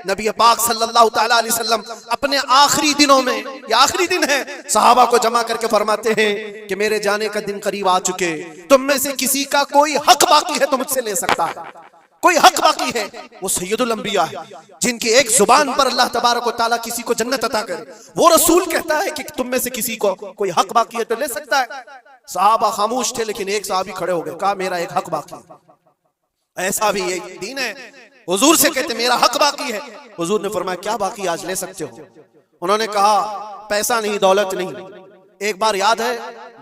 नबी पाक सल्लल्लाहु तआला अलैहि वसल्लम अपने आखिरी दिनों में, ये आखिरी दिन है, सहाबा को जमा करके फरमाते हैं कि मेरे जाने का दिन करीब आ चुके, तुम में से किसी का कोई हक बाकी है तो मुझसे ले सकता है, कोई हक बाकी है। वो सैयदुल अंबिया है, जिनकी एक जुबान पर अल्लाह तबारक व तआला किसी को जन्नत अता करे, वो रसूल कहता है कि तुम में से किसी को कोई हक बाकी है तो ले सकता है। सहाबा खामोश थे, लेकिन एक सहाबी खड़े हो गए, कहा मेरा एक हक बाकी है। ऐसा भी ये दीन है। हुजूर से कहते मेरा हक बाकी है। हुजूर ने फरमाया क्या बाकी, आज ले सकते हो। उन्होंने कहा पैसा नहीं, दौलत नहीं। एक बार याद है,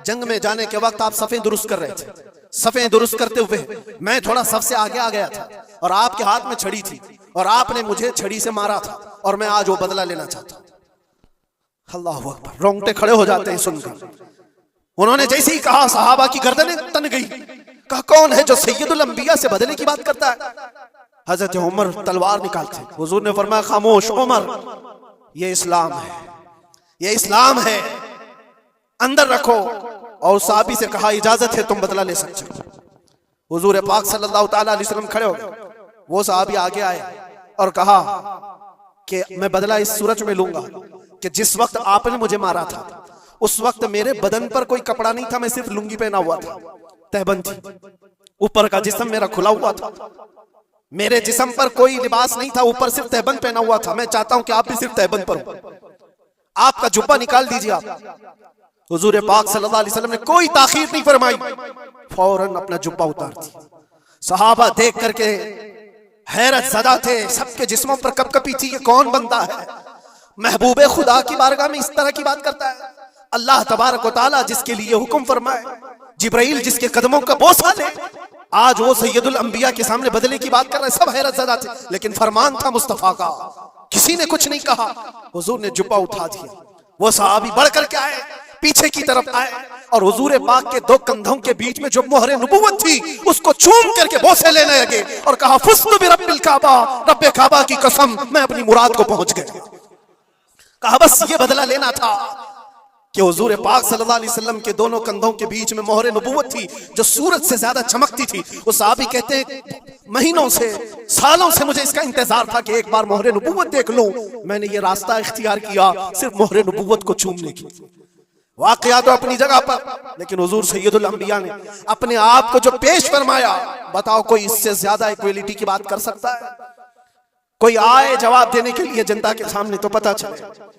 जंग में जाने के वक्त आप सफ़ें दुरुस्त कर रहे थे, सफ़ें दुरुस्त करते हुए मैं थोड़ा सबसे आगे आ गया था और आपके हाथ में छड़ी थी और आपने मुझे छड़ी से मारा था और मैं आज वो बदला लेना चाहता हूं। अल्लाह अकबर, रोंगटे खड़े हो जाते हैं सुनकर। उन्होंने जैसे ही कहा, सहाबा की गर्दनें तन गई। कहा कौन है जो सैयदुल अंबिया से बदले की बात करता है? हजरत उमर तलवार निकालते। हुजूर ने फरमाया खामोश उमर, ये इस्लाम है, ये इस्लाम है, अंदर रखो। और साहबी से कहा इजाजत है, तुम बदला ले सकते हो। हुजूर पाक सल्लल्लाहु तआला अलैहि वसल्लम खड़े हो गए। वो साहबी आगे आए और कहा कि मैं बदला इस सूरज में लूंगा कि जिस वक्त आपने मुझे मारा था उस वक्त मेरे बदन पर कोई कपड़ा नहीं था, मैं सिर्फ लुंगी पहना हुआ था, तहबंद थी, ऊपर का जिस्म मेरा खुला हुआ था, मेरे जिस्म पर कोई लिबास नहीं था, ऊपर सिर्फ तहबंद पहना हुआ था। मैं चाहता हूं कि आप भी सिर्फ तहबंद पर हो, आपका जुब्बा निकाल दीजिए आप। हुजूर पाक सल्लल्लाहु अलैहि वसल्लम ने कोई ताखीर नहीं फरमाई, फौरन अपना जुब्बा उतार दिया। सहाबा देख करके हैरत ज़दा थे, सबके जिस्मों पर कपकपी थी, ये कौन बंदा है, महबूबे खुदा की बारगाह में इस तरह की बात करता है। अल्लाह तबारक व तआला जिसके लिए हुक्म फरमाए, जिब्राइल जिसके कदमों का बोसा ले, आज वो सैयदुल अंबिया के सामने बदले की बात कर रहे हैं। सब हैरत ज़दा थे, लेकिन फरमान था मुस्तफा का, किसी ने कुछ नहीं कहा। हुजूर ने जुब्बा उठा दिया। वो सहाबी बढ़ करके आए, पीछे की तरफ आए और हुजूर पाक के दो कंधों के बीच में जो मोहरे नबुव्वत थी उसको चूम करके बोसे लेने लगे और कहा फुस्तु बिरब्बिल काबा, रब्बे काबा की कसम, मैं अपनी मुराद को पहुंच गया। कहा बस ये बदला लेना था कि हुजूर पाक सल्लल्लाहु अलैहि वसल्लम के दोनों कंधों के बीच में मोहरे नबुव्वत थी जो सूरज से ज्यादा चमकती थी। वो साहबी कहते हैं महीनों से, सालों से मुझे इसका इंतजार था कि एक बार मोहरे नबुव्वत देख लूं। मैंने ये रास्ता इख्तियार किया सिर्फ मोहरे नबुव्वत को चूमने की। वाकया तो अपनी जगह पर, लेकिन हुजूर सैयदुल अंबिया ने अपने आप को जो पेश फरमाया, बताओ कोई इससे ज्यादा इक्वालिटी की बात कर सकता है? कोई आए जवाब देने के लिए जनता के सामने तो पता चले।